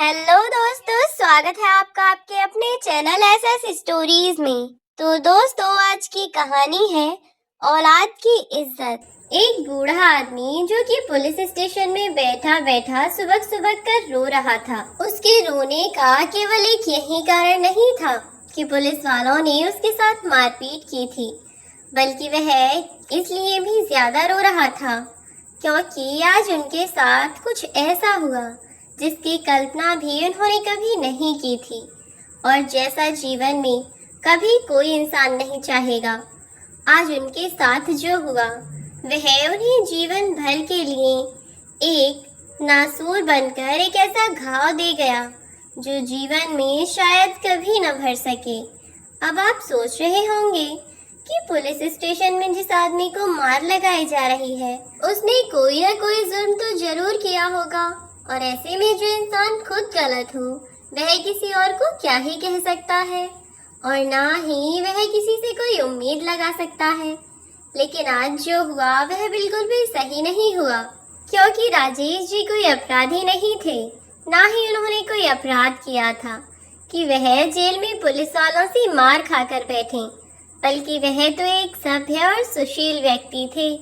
Hello दोस्तों, स्वागत है आपका आपके अपने चैनल एसएस स्टोरीज में। तो दोस्तों, आज की कहानी है औलाद की इज्जत। एक बूढ़ा आदमी जो कि पुलिस स्टेशन में बैठा बैठा सुबह सुबह कर रो रहा था। उसके रोने का केवल एक यही कारण नहीं था कि पुलिस वालों ने उसके साथ मारपीट की थी, बल्कि वह इसलिए भी ज्यादा रो रहा था क्योंकि आज उनके साथ कुछ ऐसा हुआ जिसकी कल्पना भी उन्होंने कभी नहीं की थी और जैसा जीवन में कभी कोई इंसान नहीं चाहेगा। आज उनके साथ जो हुआ वह उन्हें जीवन भर के लिए एक नासूर बनकर एक ऐसा घाव दे गया जो जीवन में शायद कभी न भर सके। अब आप सोच रहे होंगे कि पुलिस स्टेशन में जिस आदमी को मार लगाई जा रही है उसने कोई ना कोई जुर्म तो जरूर किया होगा, और ऐसे में जो इंसान खुद गलत हो वह किसी और को क्या ही कह सकता है और ना ही वह किसी से कोई उम्मीद लगा सकता है। लेकिन आज जो हुआ वह बिल्कुल भी सही नहीं हुआ, क्योंकि राजेश जी कोई अपराधी नहीं थे, ना ही उन्होंने कोई अपराध किया था कि वह जेल में पुलिस वालों से मार खाकर बैठे, बल्कि वह तो एक सभ्य और सुशील व्यक्ति थे।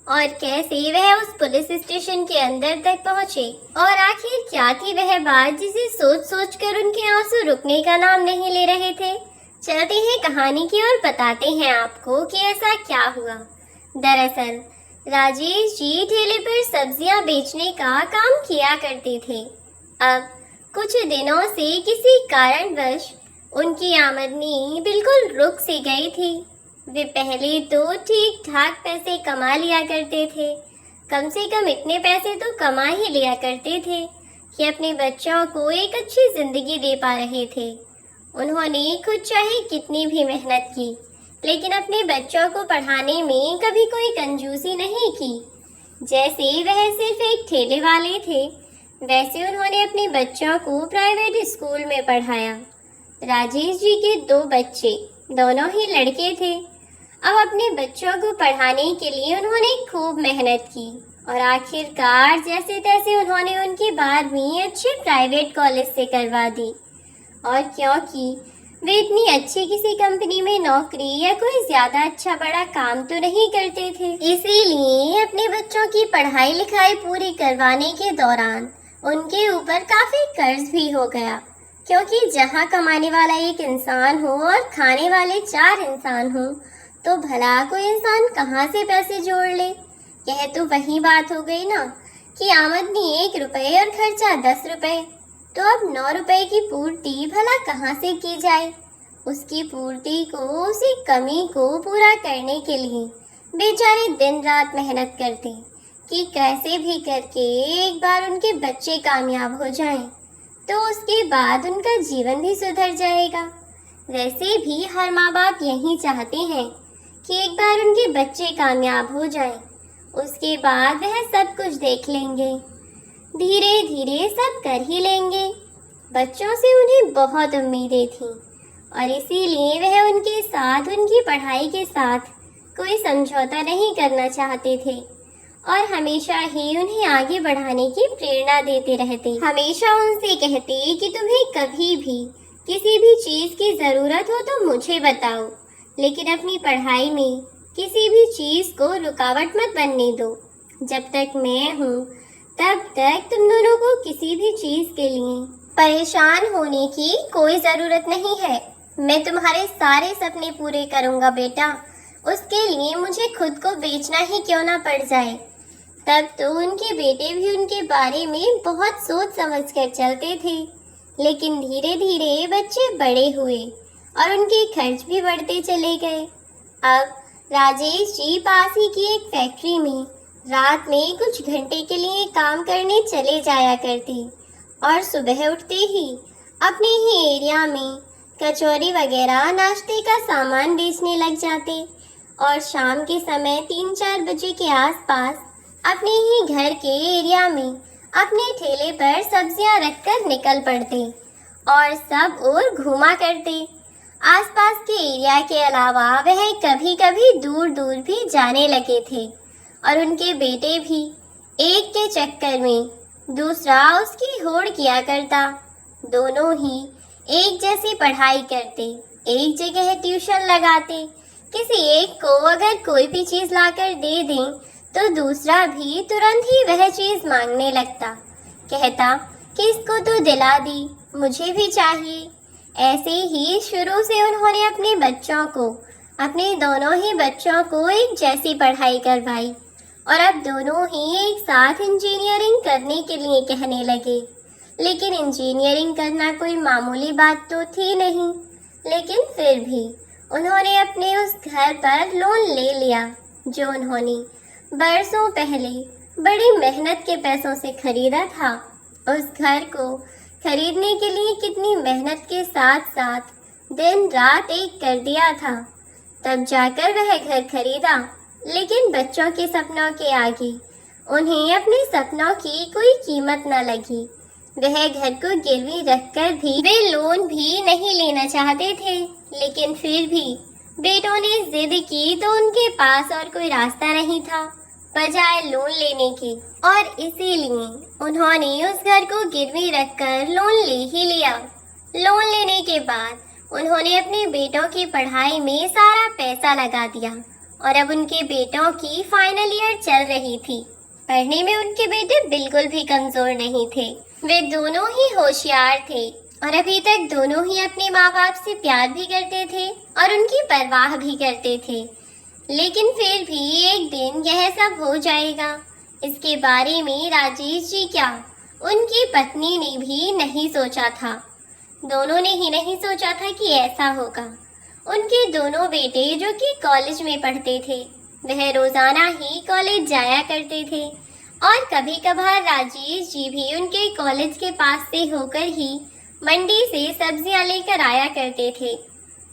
और कैसे वह उस पुलिस स्टेशन के अंदर तक पहुंचे, और आखिर क्या थी वह बात जिसे सोच सोच कर उनके आंसू रुकने का नाम नहीं ले रहे थे। चलते हैं कहानी की और बताते हैं आपको कि ऐसा क्या हुआ। दरअसल राजेश जी ठेले पर सब्जियां बेचने का काम किया करते थे। अब कुछ दिनों से किसी कारणवश उनकी आमदनी बिल्कुल रुक सी गई थी। वे पहले तो ठीक ठाक पैसे कमा लिया करते थे, कम से कम इतने पैसे तो कमा ही लिया करते थे कि अपने बच्चों को एक अच्छी जिंदगी दे पा रहे थे। उन्होंने खुद चाहे कितनी भी मेहनत की, लेकिन अपने बच्चों को पढ़ाने में कभी कोई कंजूसी नहीं की। जैसे वह सिर्फ एक ठेले वाले थे, वैसे उन्होंने अपने बच्चों को प्राइवेट स्कूल में पढ़ाया। राजेश जी के 2 बच्चे, दोनों ही लड़के थे। अब अपने बच्चों को पढ़ाने के लिए उन्होंने खूब मेहनत की और आखिरकार जैसे तैसे उन्होंने उनकी 12वीं अच्छे प्राइवेट कॉलेज से करवा दी। और क्योंकि वे इतनी अच्छी किसी कंपनी में नौकरी या कोई ज्यादा अच्छा बड़ा काम तो नहीं करते थे, इसीलिए अपने बच्चों की पढ़ाई लिखाई पूरी करवाने के दौरान उनके ऊपर काफी कर्ज भी हो गया, क्योंकि जहाँ कमाने वाला एक इंसान हो और खाने वाले 4 इंसान हो तो भला कोई इंसान कहाँ से पैसे जोड़ ले। यह तो वही बात हो गई ना कि आमदनी 1 रुपए और खर्चा 10 रुपए, तो अब 9 रुपए की पूर्ति भला कहाँ से की जाए। उसकी पूर्ति को, उसी कमी को पूरा करने के लिए बेचारे दिन रात मेहनत करते कि कैसे भी करके एक बार उनके बच्चे कामयाब हो जाएं, तो उसके बाद उनका जीवन भी सुधर जाएगा। वैसे भी हर माँ बाप यही चाहते हैं कि एक बार उनके बच्चे कामयाब हो जाएं, उसके बाद वह सब कुछ देख लेंगे, धीरे धीरे सब कर ही लेंगे। बच्चों से उन्हें बहुत उम्मीदें थीं और इसीलिए वह उनके साथ, उनकी पढ़ाई के साथ कोई समझौता नहीं करना चाहते थे और हमेशा ही उन्हें आगे बढ़ाने की प्रेरणा देते रहते। हमेशा उनसे कहते कि तुम्हें कभी भी किसी भी चीज़ की ज़रूरत हो तो मुझे बताओ, लेकिन अपनी पढ़ाई में किसी भी चीज़ को रुकावट मत बनने दो। जब तक मैं हूँ तब तक तुम दोनों को किसी भी चीज़ के लिए परेशान होने की कोई ज़रूरत नहीं है। मैं तुम्हारे सारे सपने पूरे करूँगा बेटा, उसके लिए मुझे खुद को बेचना ही क्यों ना पड़ जाए। तब तो उनके बेटे भी उनके बारे में बहुत सोच समझ कर चलते थे, लेकिन धीरे धीरे बच्चे बड़े हुए और उनके खर्च भी बढ़ते चले गए। अब राजेश जी पास ही की एक फैक्ट्री में रात में कुछ घंटे के लिए काम करने चले जाया करते और सुबह उठते ही अपने ही एरिया में कचौरी वगैरह नाश्ते का सामान बेचने लग जाते और शाम के समय 3-4 बजे के आसपास अपने ही घर के एरिया में अपने ठेले पर सब्जियां रखकर निकल पड़ते और सब ओर घूमा करते। आसपास के एरिया के अलावा वह कभी कभी दूर दूर भी जाने लगे थे और उनके बेटे भी एक के चक्कर में दूसरा उसकी होड़ किया करता। दोनों ही एक जैसी पढ़ाई करते, एक जगह ट्यूशन लगाते। किसी एक को अगर कोई भी चीज लाकर दे दें तो दूसरा भी तुरंत ही वह चीज मांगने लगता, कहता कि इसको तो दिला दी, मुझे भी चाहिए। ऐसे ही शुरू से उन्होंने अपने बच्चों को, अपने दोनों ही बच्चों को एक जैसी पढ़ाई करवाई और अब दोनों ही एक साथ इंजीनियरिंग करने के लिए कहने लगे। लेकिन इंजीनियरिंग करना कोई मामूली बात तो थी नहीं, लेकिन फिर भी उन्होंने अपने उस घर पर लोन ले लिया जो उन्होंने बरसों पहले बड़ी मेहनत के पैसों से खरीदा था। उस घर को खरीदने के लिए कितनी मेहनत के साथ साथ दिन रात एक कर दिया था, तब जाकर वह घर खरीदा। लेकिन बच्चों के सपनों के आगे उन्हें अपने सपनों की कोई कीमत न लगी। वह घर को गिरवी रखकर भी वे लोन भी नहीं लेना चाहते थे, लेकिन फिर भी बेटों ने जिद की तो उनके पास और कोई रास्ता नहीं था बजाय लोन लेने के, और इसीलिए उन्होंने उस घर को गिरवी रखकर लोन ले ही लिया। लोन लेने के बाद उन्होंने अपने बेटों की पढ़ाई में सारा पैसा लगा दिया और अब उनके बेटों की फाइनल ईयर चल रही थी। पढ़ने में उनके बेटे बिल्कुल भी कमजोर नहीं थे, वे दोनों ही होशियार थे और अभी तक दोनों ही अपने माँ बाप से प्यार भी करते थे और उनकी परवाह भी करते थे। लेकिन फिर भी एक दिन यह सब हो जाएगा, इसके बारे में राजेश जी क्या, उनकी पत्नी ने भी नहीं सोचा था। दोनों ने ही नहीं सोचा था कि ऐसा होगा। उनके दोनों बेटे जो कि कॉलेज में पढ़ते थे, वह रोजाना ही कॉलेज जाया करते थे और कभी कभार राजेश जी भी उनके कॉलेज के पास से होकर ही मंडी से सब्जियां लेकर आया करते थे।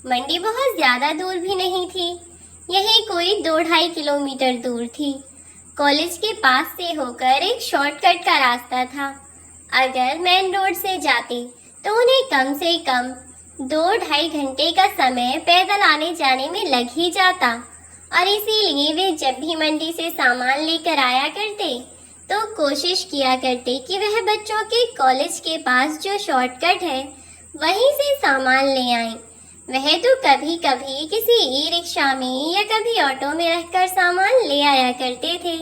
मंडी बहुत ज्यादा दूर भी नहीं थी, यही कोई 2-2.5 किलोमीटर दूर थी। कॉलेज के पास से होकर एक शॉर्टकट का रास्ता था। अगर मेन रोड से जाते तो उन्हें कम से कम 2-2.5 घंटे का समय पैदल आने जाने में लग ही जाता और इसीलिए वे जब भी मंडी से सामान लेकर आया करते तो कोशिश किया करते कि वह बच्चों के कॉलेज के पास जो शॉर्टकट है वहीं से सामान ले आएं। वह तो कभी कभी किसी ई रिक्शा में या कभी ऑटो में रखकर सामान ले आया करते थे।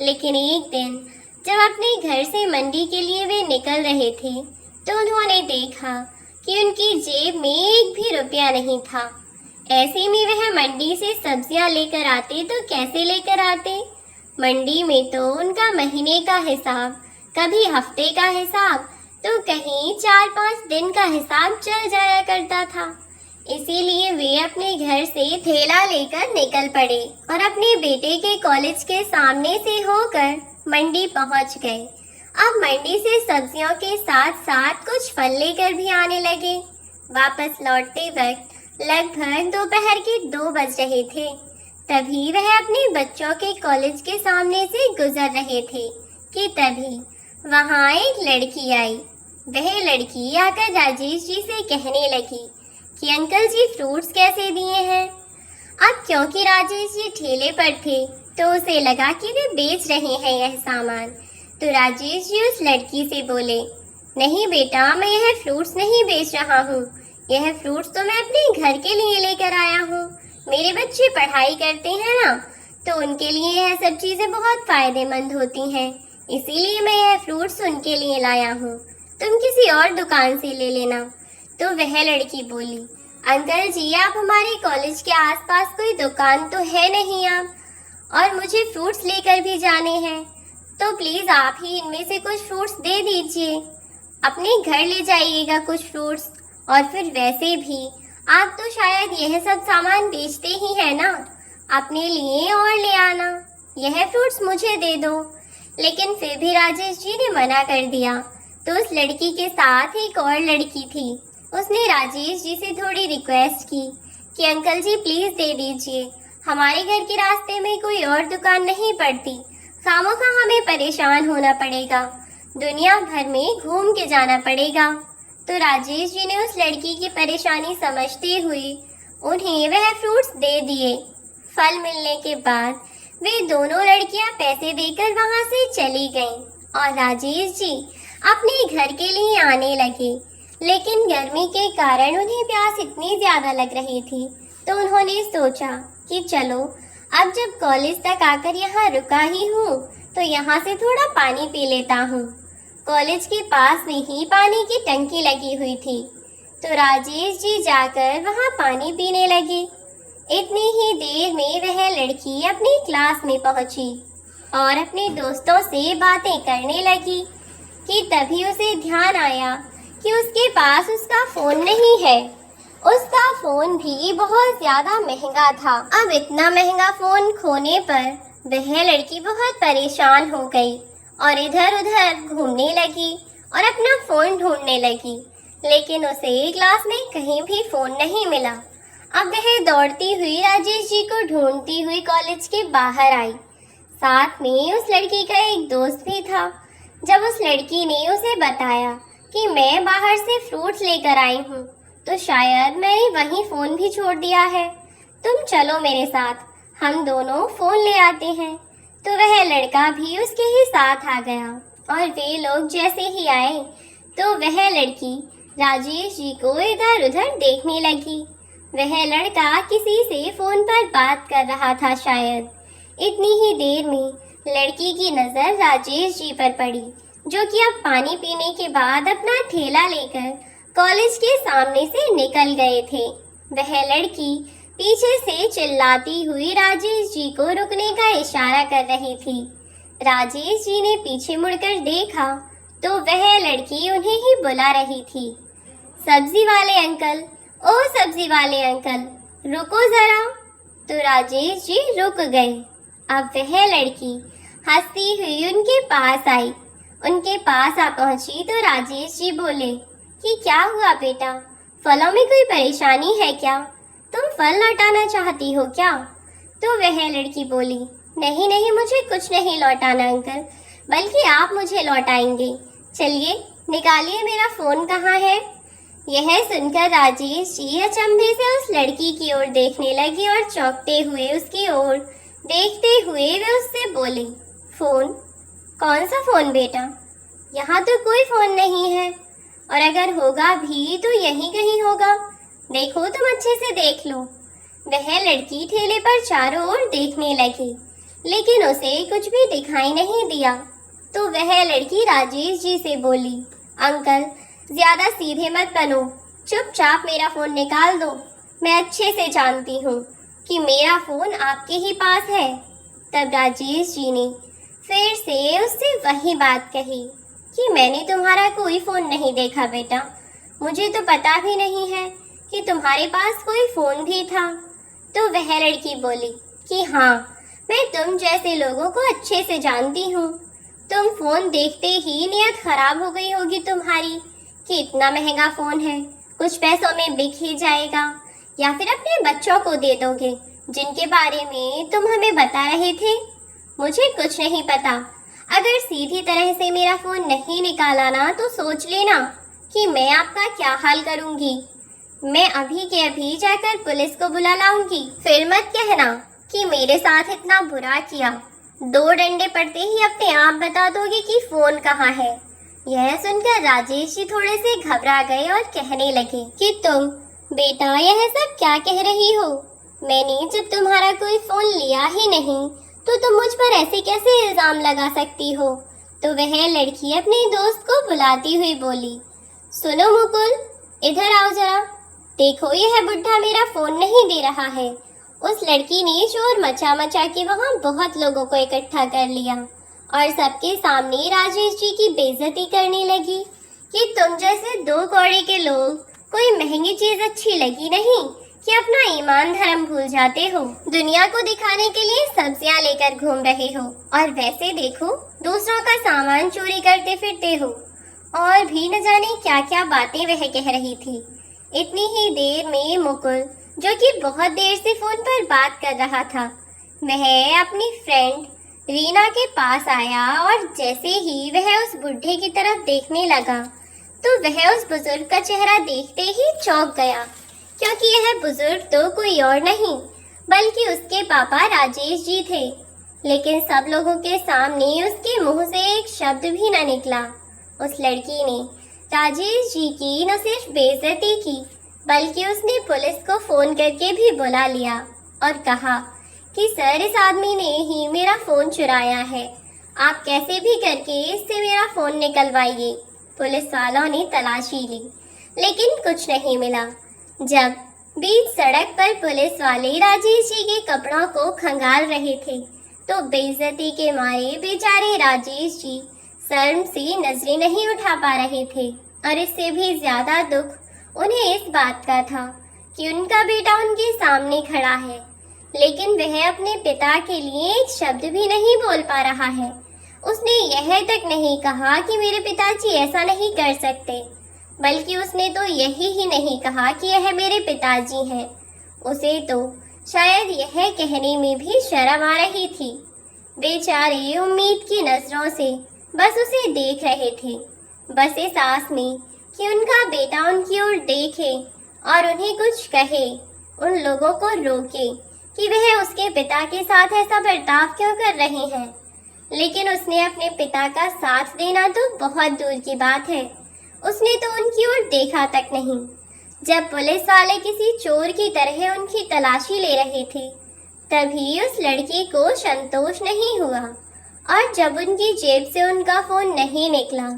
लेकिन एक दिन जब अपने घर से मंडी के लिए वे निकल रहे थे तो उन्होंने देखा कि उनकी जेब में एक भी रुपया नहीं था। ऐसे में वह मंडी से सब्जियां लेकर आते तो कैसे लेकर आते? मंडी में तो उनका महीने का हिसाब, कभी हफ्ते का हिसाब, तो कहीं 4-5 दिन का हिसाब चल जाया करता था। इसीलिए वे अपने घर से थैला लेकर निकल पड़े और अपने बेटे के कॉलेज के सामने से होकर मंडी पहुंच गए। अब मंडी से सब्जियों के साथ साथ कुछ फल लेकर भी आने लगे। वापस लौटते वक्त लगभग दोपहर के 2 बज रहे थे। तभी वह अपने बच्चों के कॉलेज के सामने से गुजर रहे थे कि तभी वहाँ एक लड़की आई। वह लड़की आकर राजेश जी से कहने लगी कि अंकल जी फ्रूट्स कैसे दिए हैं। अब क्योंकि राजेश जी ठेले पर थे तो उसे लगा कि वे बेच रहे हैं यह सामान, तो राजेश जी उस लड़की से बोले, नहीं बेटा, मैं यह फ्रूट्स नहीं बेच रहा हूँ, यह फ्रूट्स तो मैं अपने घर के लिए लेकर आया हूँ। मेरे बच्चे पढ़ाई करते हैं ना, तो उनके लिए यह सब चीज़ें बहुत फायदेमंद होती हैं, इसीलिए मैं यह फ्रूट्स उनके लिए लाया हूँ, तुम किसी और दुकान से ले लेना। तो वह लड़की बोली, अंकल जी आप हमारे कॉलेज के आसपास कोई दुकान तो है नहीं आप, और मुझे फ्रूट्स लेकर भी जाने हैं, तो प्लीज़ आप ही इनमें से कुछ फ्रूट्स दे दीजिए, अपने घर ले जाइएगा कुछ फ्रूट्स। और फिर वैसे भी आप तो शायद यह सब सामान बेचते ही हैं ना, अपने लिए और ले आना, यह फ्रूट्स मुझे दे दो। लेकिन फिर भी राजेश जी ने मना कर दिया। तो उस लड़की के साथ एक और लड़की थी, उसने राजेश जी से थोड़ी रिक्वेस्ट की कि अंकल जी प्लीज़ दे दीजिए, हमारे घर के रास्ते में कोई और दुकान नहीं पड़ती, खामोखा हमें परेशान होना पड़ेगा, दुनिया भर में घूम के जाना पड़ेगा। तो राजेश जी ने उस लड़की की परेशानी समझते हुए उन्हें वह फ्रूट्स दे दिए। फल मिलने के बाद वे दोनों लड़कियां पैसे देकर वहां से चली गईं और राजेश जी अपने घर के लिए आने लगे। लेकिन गर्मी के कारण उन्हें प्यास इतनी ज्यादा लग रही थी तो उन्होंने सोचा कि चलो अब जब कॉलेज तक आकर यहाँ रुका ही हूँ तो यहाँ से थोड़ा पानी पी लेता हूँ। कॉलेज के पास में ही पानी की टंकी लगी हुई थी तो राजेश जी जाकर वहाँ पानी पीने लगे। इतनी ही देर में वह लड़की अपनी क्लास में पहुंची और अपने दोस्तों से बातें करने लगी कि तभी उसे ध्यान आया कि उसके पास उसका फोन नहीं है। उसका फोन भी बहुत ज्यादा महंगा था। अब इतना महंगा फोन खोने पर वह लड़की बहुत परेशान हो गई और इधर उधर घूमने लगी और अपना फोन ढूंढने लगी, लेकिन उसे क्लास में कहीं भी फोन नहीं मिला। अब वह दौड़ती हुई राजेश जी को ढूंढती हुई कॉलेज के बाहर आई। साथ में उस लड़की का एक दोस्त भी था। जब उस लड़की ने उसे बताया कि मैं बाहर से फ्रूट्स लेकर आई हूँ तो शायद मैंने वहीं फोन भी छोड़ दिया है, तुम चलो मेरे साथ, हम दोनों फोन ले आते हैं। तो वह लड़का भी उसके ही साथ आ गया और वे लोग जैसे ही आए तो वह लड़की राजेश जी को इधर उधर देखने लगी। वह लड़का किसी से फोन पर बात कर रहा था शायद। इतनी ही देर में लड़की की नजर राजेश जी पर पड़ी, जो कि अब पानी पीने के बाद अपना ठेला लेकर कॉलेज के सामने से निकल गए थे। वह लड़की पीछे से चिल्लाती हुई राजेश जी को रुकने का इशारा कर रही थी। राजेश जी ने पीछे मुड़कर देखा तो वह लड़की उन्हें ही बुला रही थी। सब्जी वाले अंकल, ओ सब्जी वाले अंकल, रुको जरा। तो राजेश जी रुक गए। अब वह लड़की हंसती हुई उनके पास आई। उनके पास आ पहुंची तो राजेश जी बोले कि क्या हुआ बेटा, फलों में कोई परेशानी है क्या? तुम फल लौटाना चाहती हो क्या? तो वह लड़की बोली, नहीं नहीं, मुझे कुछ नहीं लौटाना अंकल, बल्कि आप मुझे लौटाएंगे। चलिए निकालिए, मेरा फोन कहाँ है? यह सुनकर राजेश जी अचंभे से उस लड़की की ओर देखने लगे और चौंकते हुए उसकी ओर देखते हुए वे उससे बोले, फोन? कौन सा फोन बेटा? यहाँ तो कोई फोन नहीं है, और अगर होगा भी तो यहीं कहीं होगा। देखो, तुम अच्छे से देख लो। वह लड़की ठेले पर चारों ओर देखने लगी, लेकिन उसे कुछ भी दिखाई नहीं दिया। तो वह लड़की राजेश जी से बोली, अंकल ज्यादा सीधे मत बनो, चुपचाप मेरा फोन निकाल दो। मैं अच्छे से जानती हूँ कि मेरा फोन आपके ही पास है। तब राजेश जी ने फिर से उससे वही बात कही कि मैंने तुम्हारा कोई फोन नहीं देखा बेटा, मुझे तो पता भी नहीं है कि तुम्हारे पास कोई फोन भी था। तो वह लड़की बोली कि हाँ, मैं तुम जैसे लोगों को अच्छे से जानती हूँ। तुम फोन देखते ही नियत खराब हो गई होगी तुम्हारी कि इतना महंगा फोन है, कुछ पैसों में बिक ही जाएगा, या फिर अपने बच्चों को दे दोगे जिनके बारे में तुम हमें बता रहे थे। मुझे कुछ नहीं पता। अगर सीधी तरह से मेरा फोन नहीं निकाला ना तो सोच लेना कि मैं आपका क्या हाल करूंगी। मैं अभी के अभी जाकर पुलिस को बुला लाऊंगी। फिर मत कहना कि मेरे साथ इतना बुरा किया। 2 डंडे पड़ते ही अपने आप बता दोगे कि फोन कहाँ है। यह सुनकर राजेश जी थोड़े से घबरा गए और कहने लगे कि तुम बेटा यह सब क्या कह रही हो? मैंने जब तुम्हारा कोई फोन लिया ही नहीं तो तुम मुझ पर ऐसे कैसे इल्जाम लगा सकती हो? तो वह लड़की अपने दोस्त को बुलाती हुई बोली, सुनो मुकुल, इधर आओ जरा, देखो यह बुढ़ा मेरा फोन नहीं दे रहा है। उस लड़की ने शोर मचा मचा के वहाँ बहुत लोगों को इकट्ठा कर लिया और सबके सामने राजेश जी की बेइज्जती करने लगी कि तुम जैसे 2 कौड़े के लोग कोई महंगी चीज अच्छी लगी नहीं कि अपना ईमान धर्म भूल जाते हो। दुनिया को दिखाने के लिए सब्जियां लेकर घूम रहे हो और वैसे देखो दूसरों का सामान चोरी करते फिरते हो। और भी न जाने क्या क्या बातें वह कह रही थी। इतनी ही देर में मुकुल, जो कि बहुत देर से फोन पर बात कर रहा था, वह अपनी फ्रेंड रीना के पास आया और जैसे ही वह उस बुढ़े की तरफ देखने लगा तो वह उस बुजुर्ग का चेहरा देखते ही चौंक गया, क्योंकि यह बुजुर्ग तो कोई और नहीं बल्कि उसके पापा राजेश जी थे। लेकिन सब लोगों के सामने उसके मुंह से एक शब्द भी न निकला। उस लड़की ने राजेश जी की न सिर्फ बेइज्जती की बल्कि उसने पुलिस को फोन करके भी बुला लिया और कहा कि सर, इस आदमी ने ही मेरा फोन चुराया है, आप कैसे भी करके इससे मेरा फोन निकलवाइए। पुलिस वालों ने तलाशी ली लेकिन कुछ नहीं मिला। जब बीच सड़क पर पुलिस वाले राजेश जी के कपड़ों को खंगाल रहे थे तो बेइज्जती के मारे बेचारे राजेश जी शर्म से नजरें नहीं उठा पा रहे थे और इससे भी ज्यादा दुख उन्हें इस बात का था कि उनका बेटा उनके सामने खड़ा है लेकिन वह अपने पिता के लिए एक शब्द भी नहीं बोल पा रहा है। उसने यह तक नहीं कहा कि मेरे पिताजी ऐसा नहीं कर सकते, बल्कि उसने तो यही ही नहीं कहा कि यह मेरे पिताजी हैं। उसे तो शायद यह कहने में भी शर्म आ रही थी। बेचारे उम्मीद की नजरों से बस उसे देख रहे थे, बस इस आस में कि उनका बेटा उनकी ओर देखे और उन्हें कुछ कहे, उन लोगों को रोके कि वह उसके पिता के साथ ऐसा बर्ताव क्यों कर रहे हैं। लेकिन उसने अपने पिता का साथ देना तो बहुत दूर की बात है, उसने तो उनकी ओर देखा तक नहीं। जब पुलिस वाले किसी चोर की तरह उनकी तलाशी ले रहे थे तभी उस लड़की को संतोष नहीं हुआ और जब उनकी जेब से उनका फोन नहीं निकला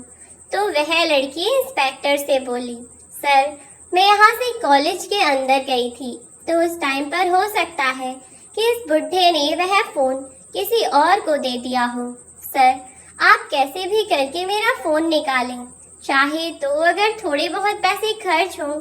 तो वह लड़की इंस्पेक्टर से बोली, सर, मैं यहाँ से कॉलेज के अंदर गई थी तो उस टाइम पर हो सकता है कि इस बुढ़े ने वह फोन किसी और को दे दिया हो। सर, आप कैसे भी करके मेरा फोन निकालें, चाहे तो अगर थोड़े बहुत पैसे खर्च हो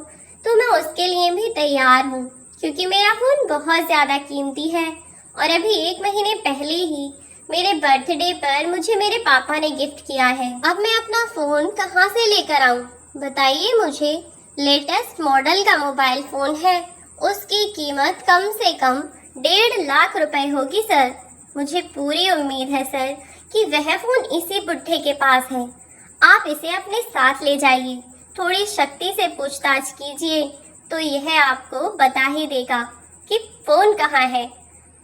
तो मैं उसके लिए भी तैयार हूँ, क्योंकि मेरा फोन बहुत ज्यादा कीमती है और अभी 1 महीने पहले ही मेरे बर्थडे पर मुझे मेरे पापा ने गिफ्ट किया है। अब मैं अपना फोन कहाँ से लेकर आऊँ, बताइए मुझे। लेटेस्ट मॉडल का मोबाइल फोन है, उसकी कीमत कम से कम 1.5 लाख रुपए होगी सर। मुझे पूरी उम्मीद है सर कि वह फोन इसी बुढ़े के पास है। आप इसे अपने साथ ले जाइए, थोड़ी शक्ति से पूछताछ कीजिए तो यह आपको बता ही देगा कि फोन कहाँ है।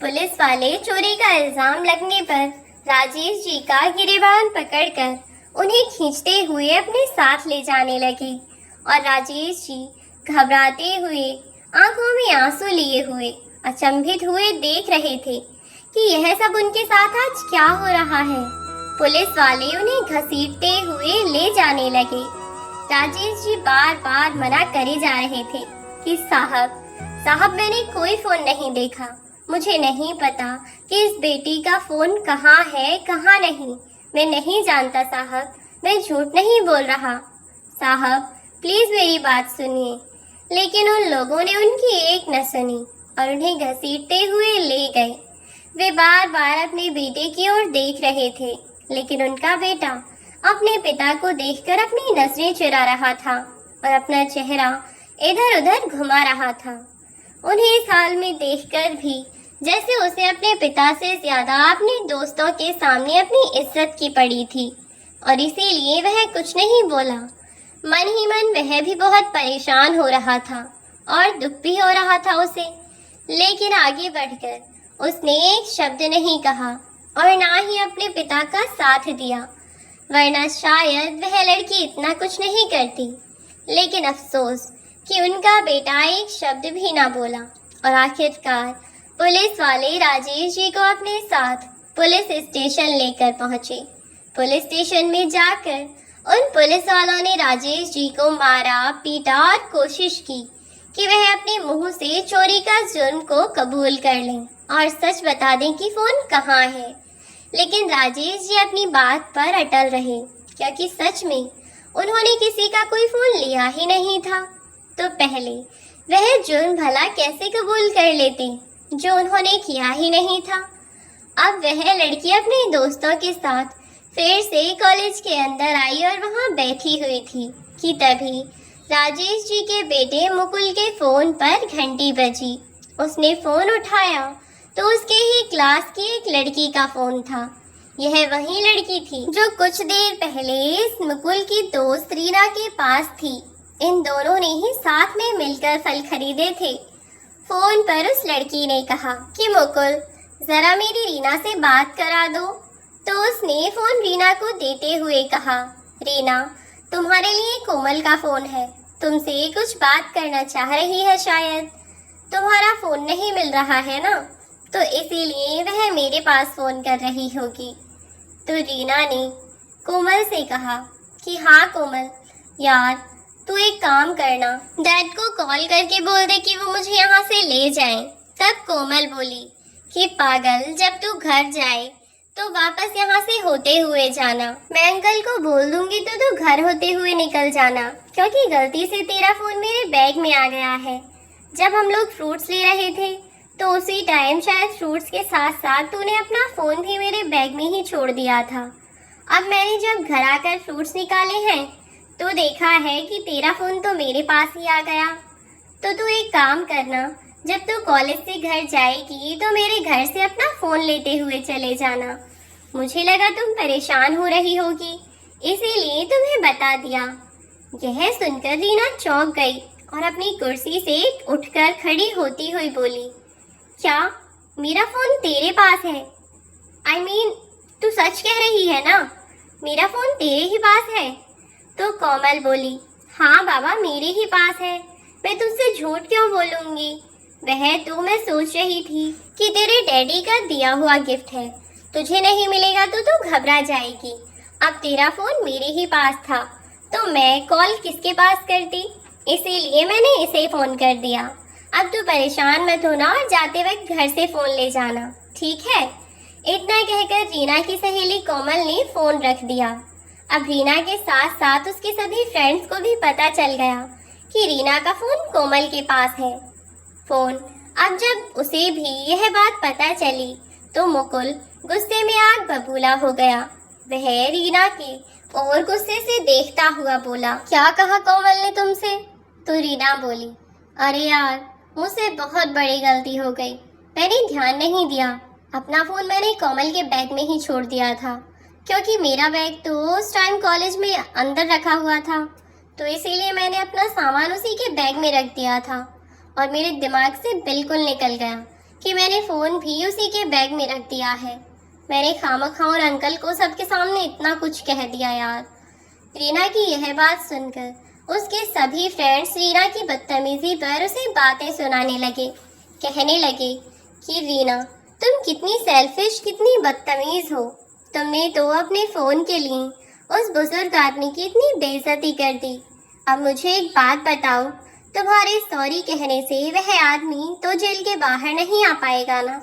पुलिस वाले चोरी का इल्जाम लगने पर राजेश जी का गिरेबान पकड़कर उन्हें खींचते हुए अपने साथ ले जाने लगे और राजेश जी घबराते हुए, आंखों में आंसू लिए हुए, अचंभित हुए देख रहे थे कि यह सब उनके साथ आज क्या हो रहा है। पुलिस वाले उन्हें घसीटते हुए ले जाने लगे। राजेश जी बार बार मना करे जा रहे थे कि साहब मैंने कोई फोन नहीं देखा, मुझे नहीं पता कि इस बेटी का फोन कहाँ है कहाँ नहीं, मैं नहीं जानता साहब, मैं झूठ नहीं बोल रहा। साहब प्लीज मेरी बात सुनिए। लेकिन उन लोगों ने उनकी एक न सुनी और उन्हें घसीटते हुए ले गए। वे बार बार अपने बेटे की ओर देख रहे थे लेकिन उनका बेटा अपने पिता को देखकर अपनी नजरें चुरा रहा था और अपना चेहरा इधर उधर घुमा रहा था। उन्हें इस हाल में देखकर भी जैसे उसे अपने पिता से ज्यादा अपने दोस्तों के सामने अपनी इज्जत की पड़ी थी और इसीलिए वह कुछ नहीं बोला। मन ही मन वह भी बहुत परेशान हो रहा था और दुख भी हो रहा था उसे, लेकिन आगे बढ़कर उसने एक शब्द नहीं कहा और ना ही अपने पिता का साथ दिया, वरना शायद वह लड़की इतना कुछ नहीं करती। लेकिन अफसोस कि उनका बेटा एक शब्द भी ना बोला और आखिरकार पुलिस वाले राजेश जी को अपने साथ पुलिस स्टेशन लेकर पहुंचे। पुलिस स्टेशन में जाकर उन पुलिस वालों ने राजेश जी को मारा पीटा और कोशिश की कि वह अपने मुंह से चोरी का जुर्म को कबूल कर लें और सच बता दें कि फोन कहाँ है। लेकिन राजेश जी अपनी बात पर अटल रहे, क्योंकि सच में उन्होंने किसी का कोई फोन लिया ही नहीं था। तो पहले वह जुर्म भला कैसे कबूल कर लेते जो उन्होंने किया ही नहीं था। अब वह लड़की अपने दोस्तों के साथ फिर से कॉलेज के अंदर आई और वहां बैठी हुई थी कि तभी राजेश जी के बेटे मुकुल के फोन पर घंटी बजी। उसने फोन उठाया तो उसके ही क्लास की एक लड़की का फोन था। यह वही लड़की थी जो कुछ देर पहले इस मुकुल की दोस्त रीना के पास थी। इन दोनों ने ही साथ में मिलकर फल खरीदे थे। फोन पर उस लड़की ने कहा कि मुकुल, जरा मेरी रीना से बात करा दो। तो उसने फोन रीना को देते हुए कहा, रीना तुम्हारे लिए कोमल का फोन है, तुमसे कुछ बात करना चाह रही है शायद। तुम्हारा फोन नहीं मिल रहा है ना, तो इसीलिए वह मेरे पास फोन कर रही होगी। तो रीना ने कोमल से कहा कि हाँ कोमल, यार तू एक काम करना, डैड को कॉल करके बोल दे कि वो मुझे यहाँ से ले जाएं। तब कोमल बोली कि पागल, जब तू घर जाए तो वापस यहाँ से होते हुए जाना। मैं अंकल को बोल दूंगी तो तू घर होते हुए निकल जाना, क्योंकि गलती से तेरा फोन मेरे बैग में आ गया है। जब हम लोग फ्रूट्स ले रहे थे तो उसी टाइम शायद फ्रूट्स के साथ साथ तूने अपना फोन भी मेरे बैग में ही छोड़ दिया था। अब मैंने जब घर आकर फ्रूट्स निकाले हैं तो देखा है कि तेरा फोन तो मेरे पास ही आ गया। तो तू एक काम करना, जब तू कॉलेज से घर जाएगी तो मेरे घर से अपना फोन लेते हुए चले जाना। मुझे लगा तुम परेशान हो रही होगी, इसीलिए तुम्हें बता दिया। यह सुनकर रीना चौंक गई और अपनी कुर्सी से उठकर खड़ी होती हुई बोली, क्या मेरा फोन तेरे पास है? I mean, तू सच कह रही है ना, मेरा फोन तेरे ही पास है? तो कोमल बोली, हाँ बाबा मेरे ही पास है, मैं तुझसे झूठ क्यों बोलूंगी। वह तो मैं सोच रही थी कि तेरे डैडी का दिया हुआ गिफ्ट है, तुझे नहीं मिलेगा तो तू घबरा जाएगी। अब तेरा फोन मेरे ही पास था तो मैं कॉल किसके पास करती, इसीलिए मैंने इसे फोन कर दिया। अब तू परेशान मत होना और जाते वक्त घर से फोन ले जाना, ठीक है? इतना कहकर रीना की सहेली कोमल ने फोन रख दिया। अब रीना के साथ साथ उसके सभी फ्रेंड्स को भी पता चल गया कि रीना का फोन कोमल के पास है। अब जब उसे भी यह बात पता चली तो मुकुल गुस्से में आग बबूला हो गया। वह रीना के और गुस्से से देखता हुआ बोला, क्या कहा कोमल ने तुमसे? तो रीना बोली, अरे यार मुझसे बहुत बड़ी गलती हो गई, मैंने ध्यान नहीं दिया। अपना फोन मैंने कोमल के बैग में ही छोड़ दिया था, क्योंकि मेरा बैग तो उस टाइम कॉलेज में अंदर रखा हुआ था, तो इसीलिए मैंने अपना सामान उसी के बैग में रख दिया था और मेरे दिमाग से बिल्कुल निकल गया कि मैंने फ़ोन भी उसी के बैग में रख दिया है। मैंने खामखा और अंकल को सबके सामने इतना कुछ कह दिया यार। रीना की यह बात सुनकर उसके सभी फ्रेंड्स रीना की बदतमीजी पर उसे बातें सुनाने लगे। कहने लगे कि रीना तुम कितनी सेल्फिश, कितनी बदतमीज हो। तुमने तो अपने फ़ोन के लिए उस बुजुर्ग आदमी की इतनी बेइज्जती कर दी। अब मुझे एक बात बताओ, तुम्हारे सॉरी कहने से वह आदमी तो जेल के बाहर नहीं आ पाएगा ना?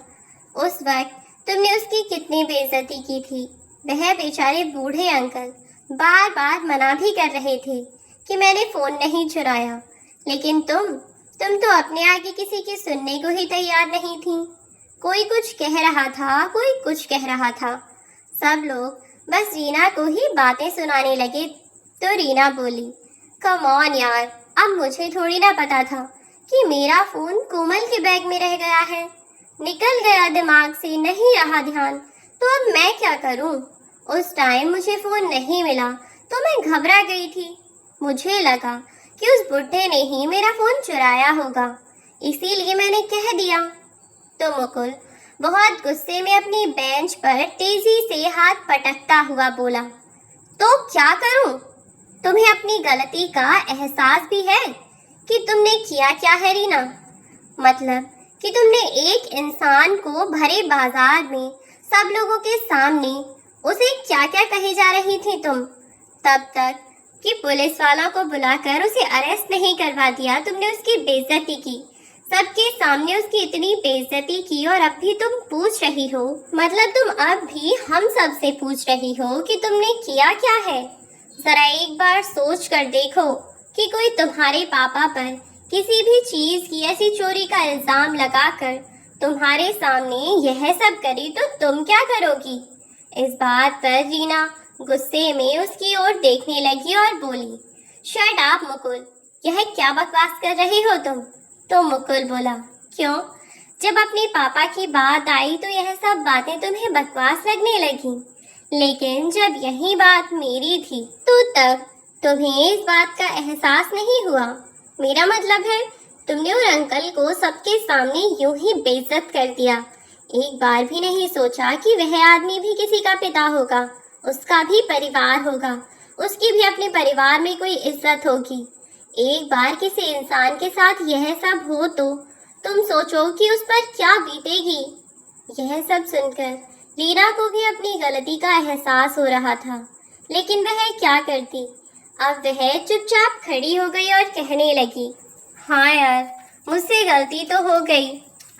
उस वक्त तुमने उसकी कितनी बेइज्जती की थी। वह बेचारे बूढ़े अंकल बार बार मना भी कर रहे थे कि मैंने फ़ोन नहीं चुराया, लेकिन तुम तो अपने आगे किसी की सुनने को ही तैयार नहीं थी। कोई कुछ कह रहा था, कोई कुछ कह रहा था, सब लोग बस रीना को ही बातें सुनाने लगे। तो रीना बोली, कम ऑन यार, अब मुझे थोड़ी ना पता था कि मेरा फ़ोन कोमल के बैग में रह गया है। निकल गया दिमाग से, नहीं रहा ध्यान, तो अब मैं क्या करूं? उस टाइम मुझे फ़ोन नहीं मिला तो मैं घबरा गई थी। मुझे लगा कि उस बुड्ढे ने ही मेरा फ़ोन चुराया होगा, इसीलिए मैंने कह दिया। तो मुकुल बहुत गुस्से में अपनी बेंच पर तेजी से हाथ पटकता हुआ बोला, तो क्या करूं? तुम्हें अपनी गलती का एहसास भी है कि तुमने किया क्या है रीना? मतलब कि तुमने एक इंसान को भरे बाजार में सब लोगों के सामने उसे क्या क्या कहे जा रही थी तुम, तब तक कि पुलिस वालों को बुलाकर उसे अरेस्ट नहीं करवा दिया। तुमने उसकी बेइज्जती की, सबके सामने उसकी इतनी बेइज्जती की, और अब भी तुम पूछ रही हो, मतलब तुम अब भी हम सब से पूछ रही हो कि तुमने किया क्या है? जरा एक बार सोच कर देखो कि कोई तुम्हारे पापा पर किसी भी चीज की ऐसी चोरी का इल्जाम लगाकर तुम्हारे सामने यह सब करे तो तुम क्या करोगी? इस बात पर रीना गुस्से में उसकी ओर देखने लगी और बोली, शट अप मुकुल, यह क्या बकवास कर रही हो तुम? तो मुकुल बोला, क्यों? जब अपने पापा की बात आई तो यह सब बातें तुम्हें बकवास लगने लगी, लेकिन जब यही बात मेरी थी तो तब तुम्हें इस बात का एहसास नहीं हुआ। मेरा मतलब है तुमने उन अंकल को सबके सामने यूं ही बेइज्जत कर दिया। एक बार भी नहीं सोचा कि वह आदमी भी किसी का पिता होगा, उसका भी परिवार होगा, उसकी भी अपने परिवार में कोई इज्जत होगी। एक बार किसी इंसान के साथ यह सब हो तो तुम सोचो कि उस पर क्या बीतेगी। यह सब सुनकर रीना को भी अपनी गलती का एहसास हो रहा था, लेकिन वह क्या करती। अब वह चुपचाप खड़ी हो गई और कहने लगी, हाँ यार, मुझसे गलती तो हो गई।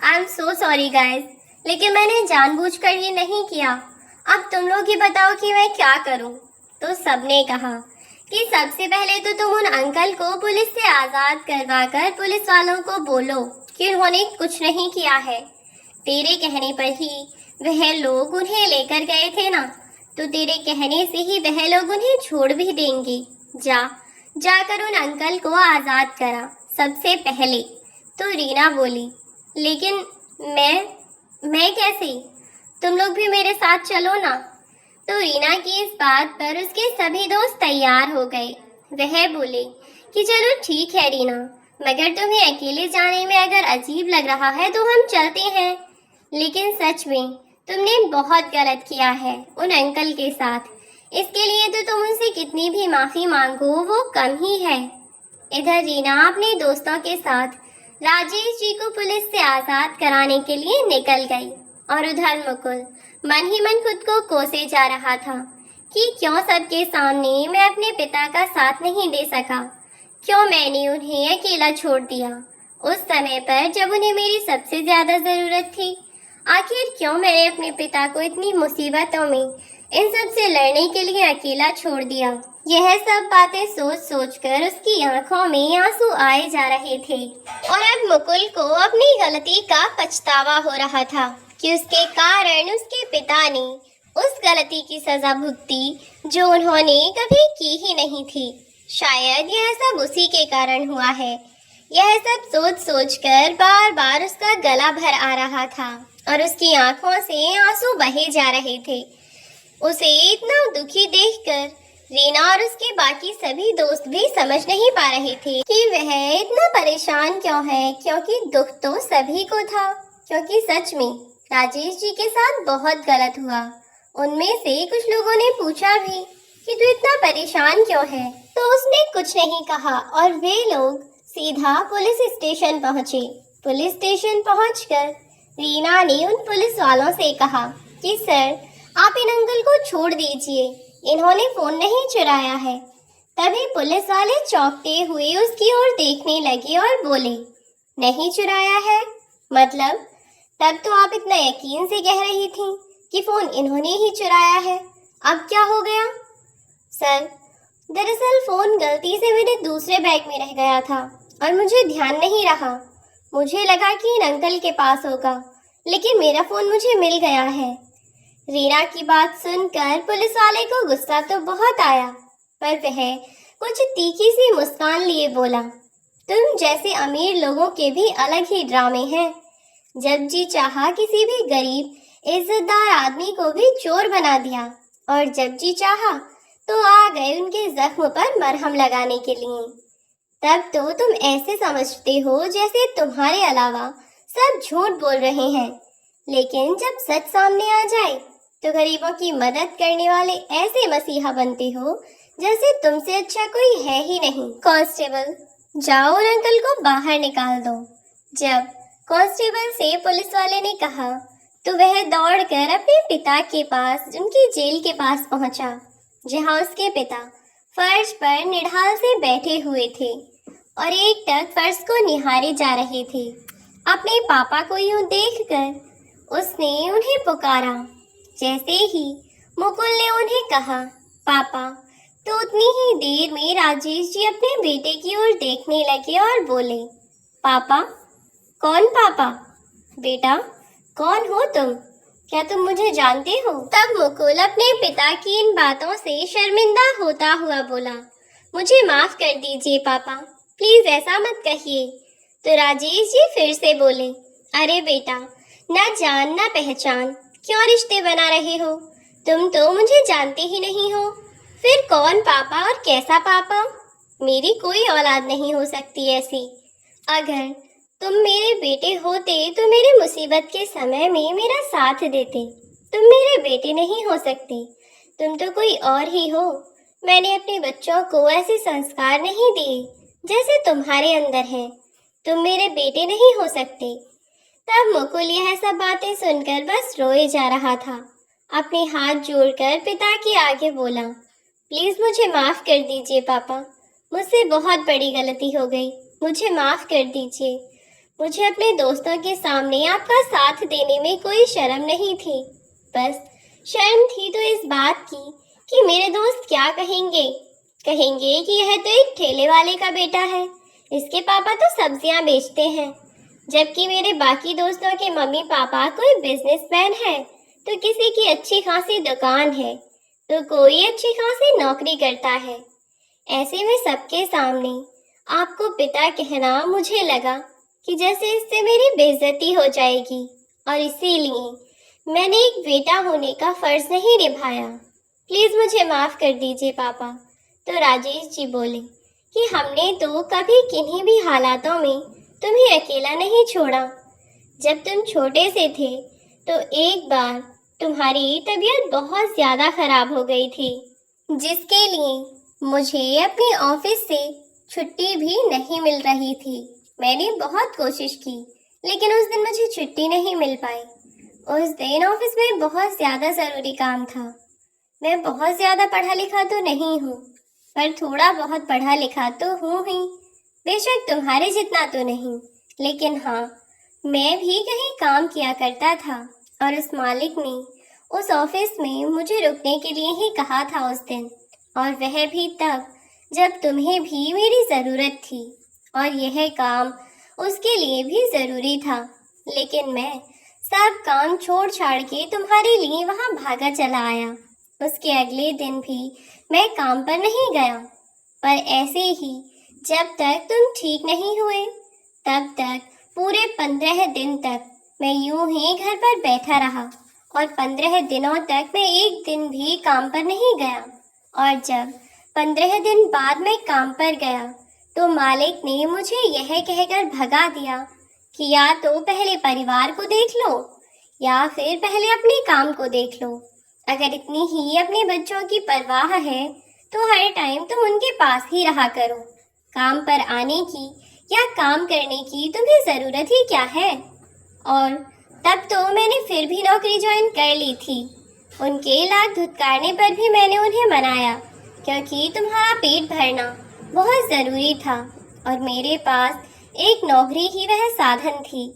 I am so sorry guys, लेकिन मैंने जानबूझकर ये नहीं किया। अब तुम लोग ही बताओ कि मैं क्या करूं। तो सबने कहा कि सबसे पहले तो तुम उन अंकल को पुलिस से आज़ाद करवाकर पुलिस वालों को बोलो कि उन्होंने कुछ नहीं किया है। तेरे कहने पर ही वह लोग उन्हें लेकर गए थे ना, तो तेरे कहने से ही वह लोग उन्हें छोड़ भी देंगे। जाकर उन अंकल को आज़ाद करा सबसे पहले। तो रीना बोली, लेकिन मैं कैसे? तुम लोग भी मेरे साथ चलो ना। तो रीना की इस बात पर उसके सभी दोस्त तैयार हो गए। वह बोले कि चलो ठीक है रीना, मगर तुम्हें अकेले जाने में अगर अजीब लग रहा है तो हम चलते हैं। लेकिन सच में तुमने बहुत गलत किया है उन अंकल के साथ। इसके लिए तो तुम उनसे कितनी भी माफ़ी मांगो वो कम ही है। इधर रीना अपने दोस्तों के साथ राजेश जी को पुलिस से आज़ाद कराने के लिए निकल गई, और उधर मुकुल मन ही मन खुद को कोसे जा रहा था कि क्यों सबके सामने मैं अपने पिता का साथ नहीं दे सका, क्यों मैंने उन्हें अकेला छोड़ दिया उस समय पर जब उन्हें मेरी सबसे ज़्यादा ज़रूरत थी। आखिर क्यों मैंने अपने पिता को इतनी मुसीबतों में इन सब से लड़ने के लिए अकेला छोड़ दिया। यह सब बातें सोच सोच कर उसकी आंखों में आंसू आए जा रहे थे, और अब मुकुल को अपनी गलती का पछतावा हो रहा था कि उसके कारण उसके पिता ने उस गलती की सजा भुगती जो उन्होंने कभी की ही नहीं थी। शायद यह सब उसी के कारण हुआ है। यह सब सोच सोच कर बार बार उसका गला भर आ रहा था और उसकी आंखों से आंसू बहे जा रहे थे। उसे इतना दुखी देखकर रीना और उसके बाकी सभी दोस्त भी समझ नहीं पा रहे थे कि वह इतना परेशान क्यों है, क्योंकि दुख तो सभी को था। क्योंकि सच में राजेश जी के साथ बहुत गलत हुआ। उनमें से कुछ लोगों ने पूछा भी कि तू इतना परेशान क्यों है, तो उसने कुछ नहीं कहा और वे लोग सीधा पुलिस स्टेशन पहुंचे। पुलिस स्टेशन पहुंचकर रीना ने उन पुलिस वालों से कहा कि सर, आप इन अंकल को छोड़ दीजिए, इन्होंने फोन नहीं चुराया है। तभी पुलिस वाले चौंकते हुए उसकी ओर देखने लगे और बोले, नहीं चुराया है मतलब? तब तो आप इतना यकीन से कह रही थी कि फोन इन्होंने ही चुराया है, अब क्या हो गया? सर, दरअसल फोन गलती से मेरे दूसरे बैग में रह गया था और मुझे ध्यान नहीं रहा। मुझे लगा कि इन अंकल के पास होगा, लेकिन मेरा फोन मुझे मिल गया है। रीना की बात सुनकर पुलिस वाले को गुस्सा तो बहुत आया, पर वह कुछ तीखी सी मुस्कान लिए बोला, तुम जैसे अमीर लोगों के भी अलग ही ड्रामे हैं। जब जी चाहा किसी भी गरीब इज्जतदार आदमी को भी चोर बना दिया, और जब जी चाहा तो आ गए उनके जख्म पर मरहम लगाने के लिए। तब तो तुम ऐसे समझते हो जैसे तुम्हारे अलावा सब झूठ बोल रहे हैं, लेकिन जब सच सामने आ जाए तो गरीबों की मदद करने वाले ऐसे मसीहा बनते हो जैसे तुमसे अच्छा कोई है ही नहीं। कांस्टेबल, जाओ उन अंकल को बाहर निकाल दो। जब कांस्टेबल से पुलिस वाले ने कहा तो वह दौड़कर अपने पिता के पास, उनकी जेल के पास पहुंचा, जहां उसके पिता फर्श पर निढाल से बैठे हुए थे और एक टक फर्श को निहारे जा रहे थे। अपने पापा को यूं देखकर उसने उन्हें पुकारा। जैसे ही मुकुल ने उन्हें कहा पापा, तो उतनी ही देर में राजेश जी अपने बेटे की ओर देखने लगे और बोले, पापा? कौन पापा? बेटा, कौन हो तुम? क्या तुम मुझे जानते हो? तब मुकुल अपने पिता की इन बातों से शर्मिंदा होता हुआ बोला, मुझे माफ कर दीजिए पापा, प्लीज ऐसा मत कहिए। तो राजेश जी फिर से बोले, अरे बेटा, ना जान ना पहचान, क्यों रिश्ते बना रहे हो? तुम तो मुझे जानते ही नहीं हो। फिर कौन पापा और कैसा पापा? मेरी कोई औलाद नहीं हो सकती ऐसी। अगर तुम मेरे बेटे होते तो मेरे मुसीबत के समय में मेरा साथ देते। तुम मेरे बेटे नहीं हो सकते, तुम तो कोई और ही हो। मैंने अपने बच्चों को ऐसे संस्कार नहीं दिए जैसे तुम्हारे अंदर है। तुम मेरे बेटे नहीं हो सकते। तब मुकुल यह सब बातें सुनकर बस रोए जा रहा था। अपने हाथ जोड़कर पिता के आगे बोला, प्लीज मुझे माफ कर दीजिए पापा। मुझसे बहुत बड़ी गलती हो गई। मुझे माफ कर दीजिए। मुझे अपने दोस्तों के सामने आपका साथ देने में कोई शर्म नहीं थी। बस शर्म थी तो इस बात की कि मेरे दोस्त क्या कहेंगे। कहेंगे कि यह तो एक ठेले वाले का बेटा है, इसके पापा तो सब्जियां बेचते हैं। जबकि मेरे बाकी दोस्तों के मम्मी पापा कोई बिजनेसमैन है, तो किसी की अच्छी खासी दुकान है, तो कोई अच्छी खासी नौकरी करता है। ऐसे में सबके सामने आपको पिता कहना मुझे लगा कि जैसे इससे मेरी बेइज्जती हो जाएगी, और इसीलिए मैंने एक बेटा होने का फर्ज नहीं निभाया। प्लीज मुझे माफ कर दीजिए पापा। तो राजेश जी बोले कि हमने तो कभी किन्हीं भी हालातों में तुम्हें अकेला नहीं छोड़ा। जब तुम छोटे से थे तो एक बार तुम्हारी तबीयत बहुत ज्यादा खराब हो गई थी, जिसके लिए मुझे अपने ऑफिस से छुट्टी भी नहीं मिल रही थी। मैंने बहुत कोशिश की, लेकिन उस दिन मुझे छुट्टी नहीं मिल पाई। उस दिन ऑफिस में बहुत ज्यादा जरूरी काम था। मैं बहुत ज्यादा पढ़ा लिखा तो नहीं हूँ, पर थोड़ा बहुत पढ़ा लिखा तो हूँ ही। बेशक तुम्हारे जितना तो नहीं, लेकिन हाँ, मैं भी कहीं काम किया करता था, और उस मालिक ने उस ऑफिस में मुझे रुकने के लिए ही कहा था उस दिन, और वह भी तब जब तुम्हें भी मेरी ज़रूरत थी, और यह काम उसके लिए भी ज़रूरी था। लेकिन मैं सब काम छोड़ छाड़ के तुम्हारे लिए वहाँ भागा चला आया। उसके अगले दिन भी मैं काम पर नहीं गया, पर ऐसे ही जब तक तुम ठीक नहीं हुए, तब तक पूरे 15 दिन तक मैं यूं ही घर पर बैठा रहा, और 15 दिनों तक मैं एक दिन भी काम पर नहीं गया। और जब 15 दिन बाद मैं काम पर गया, तो मालिक ने मुझे यह कहकर भगा दिया कि या तो पहले परिवार को देख लो, या फिर पहले अपने काम को देख लो। अगर इतनी ही अपने बच्चों की परवाह है, तो हर टाइम तुम उनके पास ही रहा करो। काम पर आने की या काम करने की तुम्हें जरूरत ही क्या है? और तब तो मैंने फिर भी नौकरी ज्वाइन कर ली थी। उनके लाख धुतकारने पर भी मैंने उन्हें मनाया, क्योंकि तुम्हारा पेट भरना बहुत जरूरी था, और मेरे पास एक नौकरी ही वह साधन थी,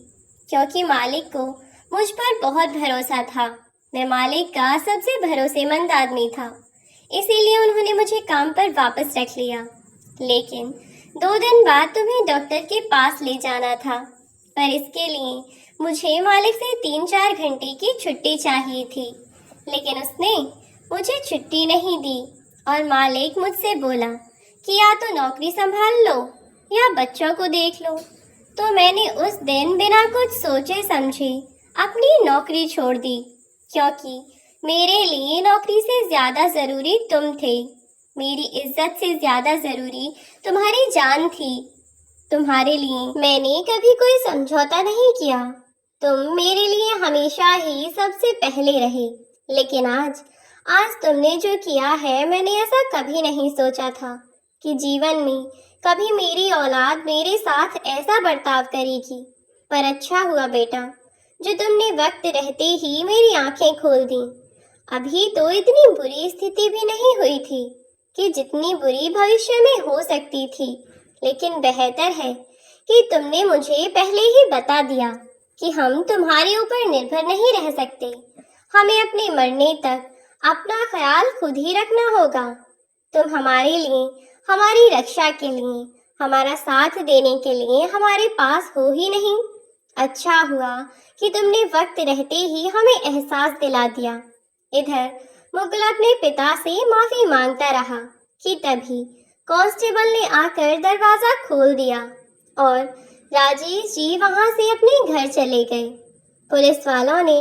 क्योंकि मालिक को मुझ पर बहुत भरोसा था। मैं मालिक का सबसे भरोसेमंद आदमी था, इसीलिए उन्होंने मुझे काम पर वापस रख लिया। लेकिन 2 दिन बाद तुम्हें डॉक्टर के पास ले जाना था, पर इसके लिए मुझे मालिक से 3-4 घंटे की छुट्टी चाहिए थी। लेकिन उसने मुझे छुट्टी नहीं दी, और मालिक मुझसे बोला कि या तो नौकरी संभाल लो या बच्चों को देख लो। तो मैंने उस दिन बिना कुछ सोचे समझे अपनी नौकरी छोड़ दी, क्योंकि मेरे लिए नौकरी से ज्यादा जरूरी तुम थे। मेरी इज्जत से ज्यादा जरूरी तुम्हारी जान थी। तुम्हारे लिए मैंने कभी कोई समझौता नहीं किया। तुम मेरे लिए हमेशा ही सबसे पहले रहे। लेकिन आज तुमने जो किया है, मैंने ऐसा कभी नहीं सोचा था कि जीवन में कभी मेरी औलाद मेरे साथ ऐसा बर्ताव करेगी। पर अच्छा हुआ बेटा, जो तुमने वक्त रहते ही मेरी आंखें खोल दी। अभी तो इतनी बुरी स्थिति भी नहीं हुई थी कि जितनी बुरी भविष्य में हो सकती थी, लेकिन बेहतर है कि तुमने मुझे पहले ही बता दिया कि हम तुम्हारे ऊपर निर्भर नहीं रह सकते। हमें अपने मरने तक अपना ख्याल खुद ही रखना होगा। तुम हमारे लिए, हमारी रक्षा के लिए, हमारा साथ देने के लिए हमारे पास हो ही नहीं। अच्छा हुआ कि तुमने वक्त रहते ही हमें एहसास दिला दिया। इधर मुकुल अपने पिता से माफी मांगता रहा कि तभी कांस्टेबल ने आकर दरवाजा खोल दिया, और राजेश जी वहां से अपने घर चले गए। पुलिस वालों ने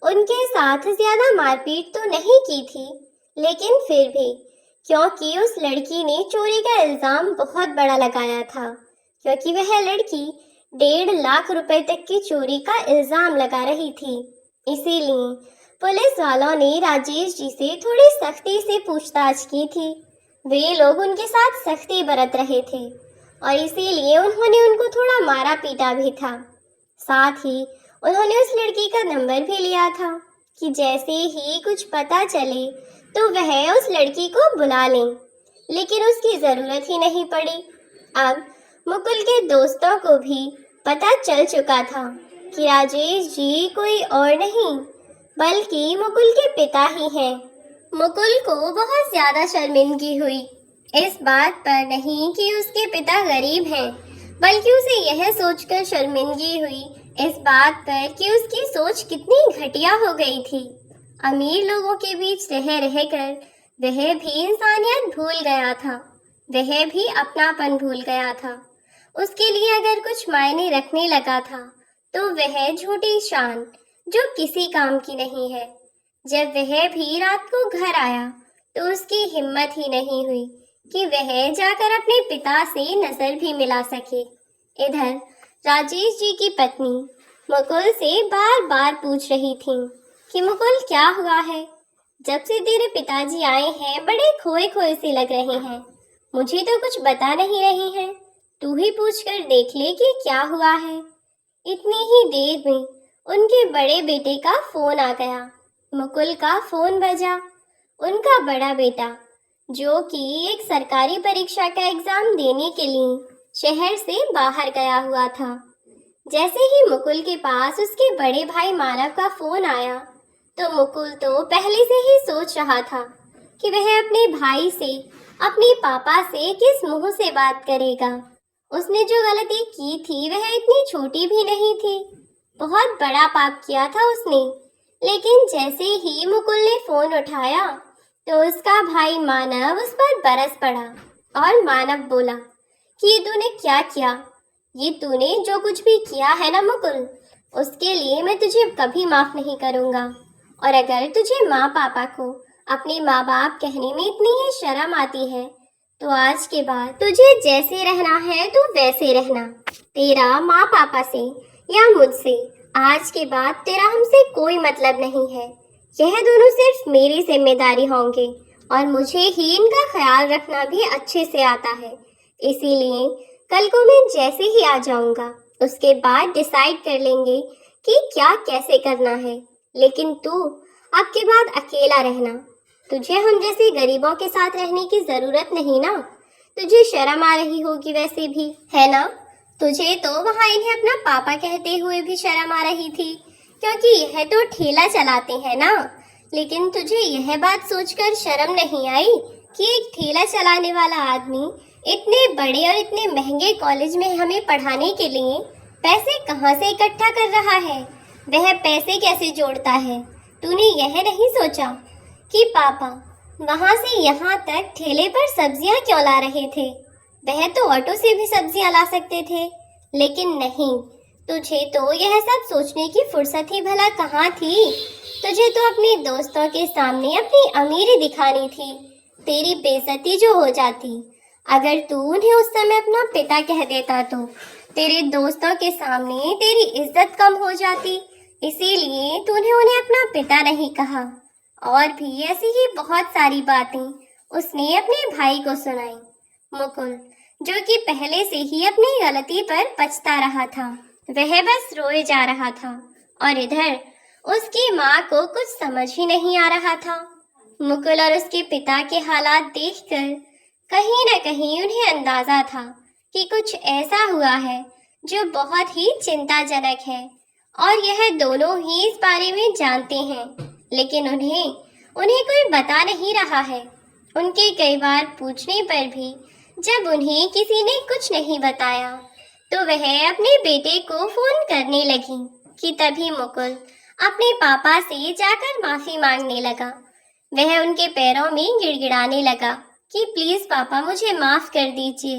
उनके साथ ज्यादा मारपीट तो नहीं की थी, लेकिन फिर भी, क्योंकि उस लड़की ने चोरी का इल्जाम बहुत बड़ा लगाया था, क्योंकि वह लड़की 1.5 लाख रुपए तक की चोरी का इल्जाम लगा रही थी, इसीलिए पुलिस वालों ने राजेश जी से थोड़ी सख्ती से पूछताछ की थी। वे लोग उनके साथ सख्ती बरत रहे थे और इसीलिए उन्होंने उनको थोड़ा मारा पीटा भी था। साथ ही उन्होंने उस लड़की का नंबर भी लिया था कि जैसे ही कुछ पता चले तो वह उस लड़की को बुला लें, लेकिन उसकी जरूरत ही नहीं पड़ी। अब मुकुल के दोस्तों को भी पता चल चुका था कि राजेश जी कोई और नहीं बल्कि मुकुल के पिता ही हैं। मुकुल को बहुत ज्यादा शर्मिंदगी हुई, इस बात पर नहीं कि उसके पिता गरीब हैं, बल्कि उसे यह सोचकर शर्मिंदगी हुई इस बात पर कि उसकी सोच कितनी घटिया हो गई थी। अमीर लोगों के बीच रह रहकर वह भी इंसानियत भूल गया था, वह भी अपनापन भूल गया था। उसके लिए अगर कुछ मायने रखने लगा था तो वह झूठी शान जो किसी काम की नहीं है। जब वह भी रात को घर आया तो उसकी हिम्मत ही नहीं हुई कि वह जाकर अपने पिता से नजर भी मिला सके। इधर राजेश जी की पत्नी मुकुल से बार बार पूछ रही थी कि मुकुल क्या हुआ है, जब से तेरे पिताजी आए हैं बड़े खोए खोए से लग रहे हैं, मुझे तो कुछ बता नहीं रहे हैं, तू ही पूछ कर देख ले कि क्या हुआ है। इतनी ही देर में उनके बड़े बेटे का फोन आ गया। मुकुल का फोन बजा। उनका बड़ा बेटा जो कि एक सरकारी परीक्षा का एग्जाम देने के लिए शहर से बाहर गया हुआ था। जैसे ही मुकुल के पास उसके बड़े भाई मानव का फोन आया तो मुकुल तो पहले से ही सोच रहा था कि वह अपने भाई से, अपने पापा से किस मुंह से बात करेगा। उसने जो गलती की थी वह इतनी छोटी भी नहीं थी, बहुत बड़ा पाप किया था उसने। लेकिन जैसे ही मुकुल ने फोन उठाया तो उसका भाई मानव उस पर बरस पड़ा और मानव बोला कि ये तूने क्या किया, ये तूने जो कुछ भी किया है ना मुकुल, उसके लिए मैं तुझे कभी माफ नहीं करूंगा। और अगर तुझे माँ पापा को अपने माँ बाप कहने में इतनी ही शर्म आती है तो आज के बाद तुझे जैसे रहना है तू वैसे रहना। तेरा माँ पापा से या मुझसे आज के बाद तेरा हमसे कोई मतलब नहीं है। यह दोनों सिर्फ मेरी जिम्मेदारी होंगे और मुझे ही इनका ख्याल रखना भी अच्छे से आता है। इसीलिए कल को मैं जैसे ही आ जाऊंगा उसके बाद डिसाइड कर लेंगे कि क्या कैसे करना है। लेकिन तू अब के बाद अकेला रहना। तुझे हम जैसे गरीबों के साथ रहने की जरूरत नहीं ना। तुझे शर्म आ रही होगी वैसे भी, है ना? तुझे तो वहाँ इन्हें अपना पापा कहते हुए भी शर्म आ रही थी क्योंकि यह तो ठेला चलाते हैं ना। लेकिन तुझे यह बात सोचकर शर्म नहीं आई कि एक ठेला चलाने वाला आदमी इतने बड़े और इतने महंगे कॉलेज में हमें पढ़ाने के लिए पैसे कहाँ से इकट्ठा कर रहा है, वह पैसे कैसे जोड़ता है। तूने यह नहीं सोचा कि पापा वहाँ से यहाँ तक ठेले पर सब्जियाँ क्यों ला रहे थे, वह तो ऑटो से भी सब्जियाँ ला सकते थे। लेकिन नहीं, तुझे तो यह सब सोचने की फुर्सत ही भला कहाँ थी। तुझे तो अपने दोस्तों के सामने अपनी अमीरी दिखानी थी, तेरी बेइज्जती जो हो जाती अगर तू उन्हें उस समय अपना पिता कह देता तो तेरे दोस्तों के सामने तेरी इज्जत कम हो जाती। इसीलिए तूने उन्हें अपना पिता नहीं कहा। और भी ऐसी ही बहुत सारी बातें उसने अपने भाई को सुनाई। मुकुल जो कि पहले से ही अपनी गलती पर पछता रहा था, वह बस रोए जा रहा था और इधर उसकी माँ को कुछ समझ ही नहीं आ रहा था। मुकुल और उसके पिता के हालात देखकर कहीं न कहीं उन्हें अंदाजा था कि कुछ ऐसा हुआ है जो बहुत ही चिंताजनक है और यह दोनों ही इस बारे में जानते हैं, लेकिन उन्हें कोई बता नहीं रहा है। उनके कई बार पूछने पर भी जब उन्हें किसी ने कुछ नहीं बताया तो वह अपने बेटे को फोन करने लगी कि तभी मुकुल अपने पापा से जाकर माफी मांगने लगा। वह उनके पैरों में गिड़गिड़ाने लगा कि प्लीज पापा मुझे माफ कर दीजिए,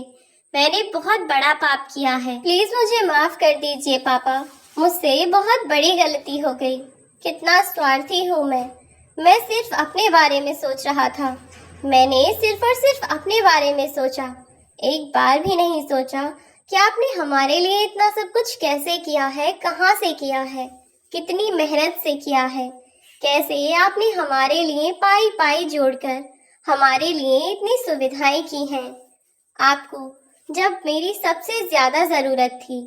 मैंने बहुत बड़ा पाप किया है, प्लीज मुझे माफ कर दीजिए पापा, मुझसे बहुत बड़ी गलती हो गई। कितना स्वार्थी हूँ मैं सिर्फ अपने बारे में सोच रहा था, मैंने सिर्फ और सिर्फ अपने बारे में सोचा, एक बार भी नहीं सोचा कि आपने हमारे लिए इतना सब कुछ कैसे किया है, कहाँ से किया है, कितनी मेहनत से किया है, कैसे आपने हमारे लिए पाई पाई जोड़कर हमारे लिए इतनी सुविधाएं की हैं। आपको जब मेरी सबसे ज्यादा जरूरत थी,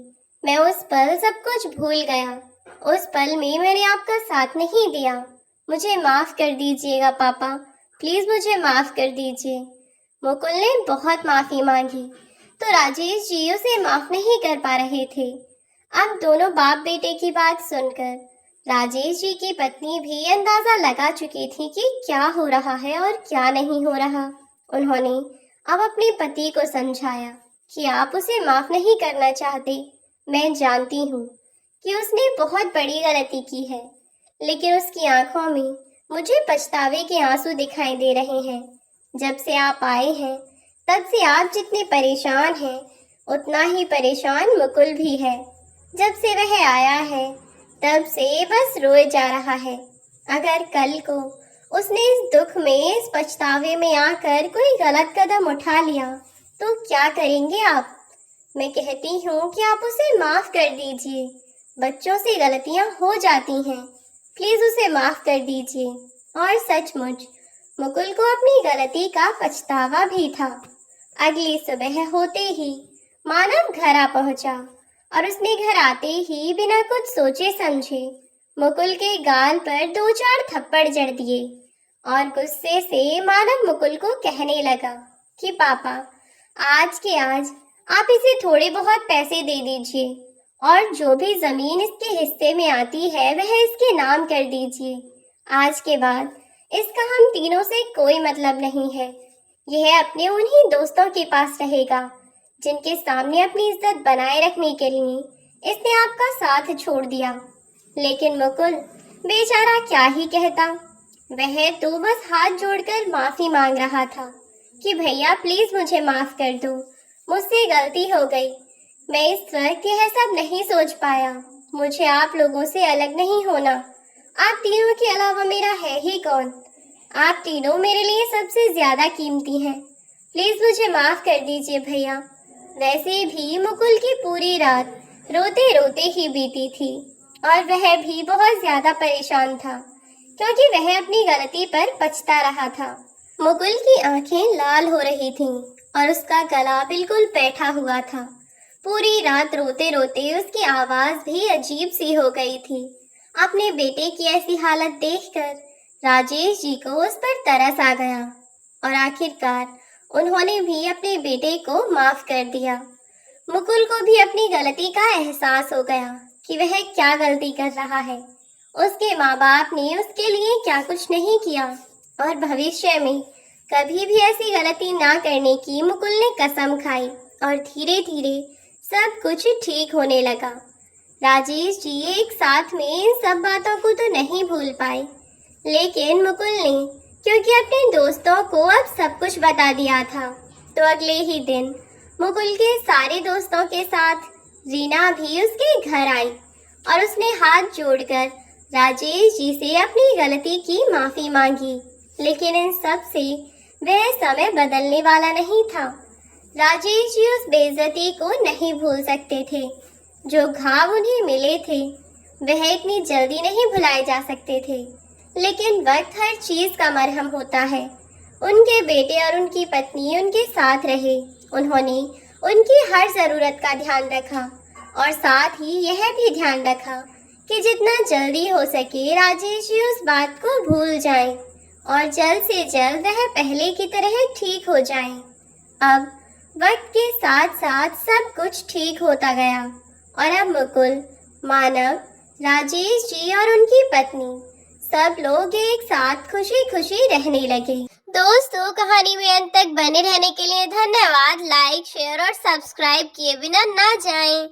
मैं उस पल सब कुछ भूल गया। उस पल में मैंने आपका साथ नहीं दिया। मुझे माफ कर दीजिएगा पापा, प्लीज मुझे माफ कर दीजिए। मुकुल ने बहुत माफी मांगी तो राजेश जी उसे माफ नहीं कर पा रहे थे। अब दोनों बाप बेटे की बात सुनकर राजेश जी की पत्नी भी अंदाजा लगा चुकी थी कि क्या हो रहा है और क्या नहीं हो रहा। उन्होंने अब अपने पति को समझाया कि आप उसे माफ नहीं करना चाहते। मैं जानती हूँ कि उसने बहुत बड़ी गलती की है, लेकिन उसकी आंखों में मुझे पछतावे के आंसू दिखाई दे रहे हैं। जब से आप आए हैं तब से आप जितने परेशान हैं उतना ही परेशान मुकुल भी है। जब से वह आया है तब से बस रोए जा रहा है। अगर कल को उसने इस दुख में, इस पछतावे में आकर कोई गलत कदम उठा लिया तो क्या करेंगे आप? मैं कहती हूँ कि आप उसे माफ कर दीजिए। बच्चों से गलतियाँ हो जाती हैं, प्लीज उसे माफ कर दीजिए। और सचमुच मुकुल को अपनी गलती का पछतावा भी था। अगली सुबह होते ही मानव घर आ पहुंचा और उसने घर आते ही बिना कुछ सोचे समझे मुकुल के गाल पर 2-4 थप्पड़ जड़ दिए और गुस्से से मानव मुकुल को कहने लगा कि पापा, आज के आज आप इसे थोड़े बहुत पैसे दे दीजिए और जो भी जमीन इसके हिस्से में आती है वह इसके नाम कर दीजिए। आज के बाद इसका हम तीनों से कोई मतलब नहीं है। यह अपने उन्हीं दोस्तों के पास रहेगा जिनके सामने अपनी इज्जत बनाए रखने के लिए इसने आपका साथ छोड़ दिया। लेकिन मुकुल बेचारा क्या ही कहता। वह तो बस हाथ जोड़कर माफी मांग रहा था कि भैया प्लीज मुझे माफ कर दो, मुझसे गलती हो गई। मैं इस वक्त यह सब नहीं सोच पाया। मुझे आप लोगों से अलग नहीं होना। आप तीनों के अलावा मेरा है ही कौन? आप तीनों मेरे लिए सबसे ज्यादा कीमती हैं। प्लीज मुझे माफ कर दीजिए भैया। वैसे भी मुकुल की पूरी रात रोते रोते ही बीती थी और वह भी बहुत ज्यादा परेशान था क्योंकि वह अपनी गलती पर पछता रहा था। मुकुल की आंखें लाल हो रही थीं और उसका गला बिल्कुल बैठा हुआ था। पूरी रात रोते रोते उसकी आवाज भी अजीब सी हो गई थी। अपने बेटे की ऐसी हालत देखकर राजेश जी को उस पर तरस आ गया और आखिरकार उन्होंने भी अपने बेटे को माफ कर दिया। मुकुल को भी अपनी गलती का एहसास हो गया कि वह क्या गलती कर रहा है। उसके माँ बाप ने उसके लिए क्या कुछ नहीं किया और भविष्य में कभी भी ऐसी गलती ना करने की मुकुल ने कसम खाई और धीरे धीरे सब कुछ ठीक होने लगा। राजेश जी एक साथ में इन सब बातों को तो नहीं भूल पाए, लेकिन मुकुल ने क्योंकि अपने दोस्तों को अब सब कुछ बता दिया था तो अगले ही दिन मुकुल के सारे दोस्तों के साथ रीना भी उसके घर आई और उसने हाथ जोड़कर राजेश जी से अपनी गलती की माफी मांगी। लेकिन इन सब से वह समय बदलने वाला नहीं था। राजेश जी उस बेइज्जती को नहीं भूल सकते थे। जो घाव उन्हें मिले थे वह इतनी जल्दी नहीं भुलाए जा सकते थे, लेकिन वक्त हर चीज का मरहम होता है। उनके बेटे और उनकी पत्नी उनके साथ रहे। उन्होंने उनकी हर जरूरत का ध्यान रखा और साथ ही यह भी ध्यान रखा कि जितना जल्दी हो सके राजेश जी उस बात को भूल जाएं और जल्द से जल्द वह पहले की तरह ठीक हो जाएं। अब वक्त के साथ साथ सब कुछ ठीक होता गया और अब मुकुल, मानव, राजेश जी और उनकी पत्नी सब लोग एक साथ खुशी खुशी रहने लगे। दोस्तों, कहानी में अंत तक बने रहने के लिए धन्यवाद। लाइक, शेयर और सब्सक्राइब किए बिना ना जाएं।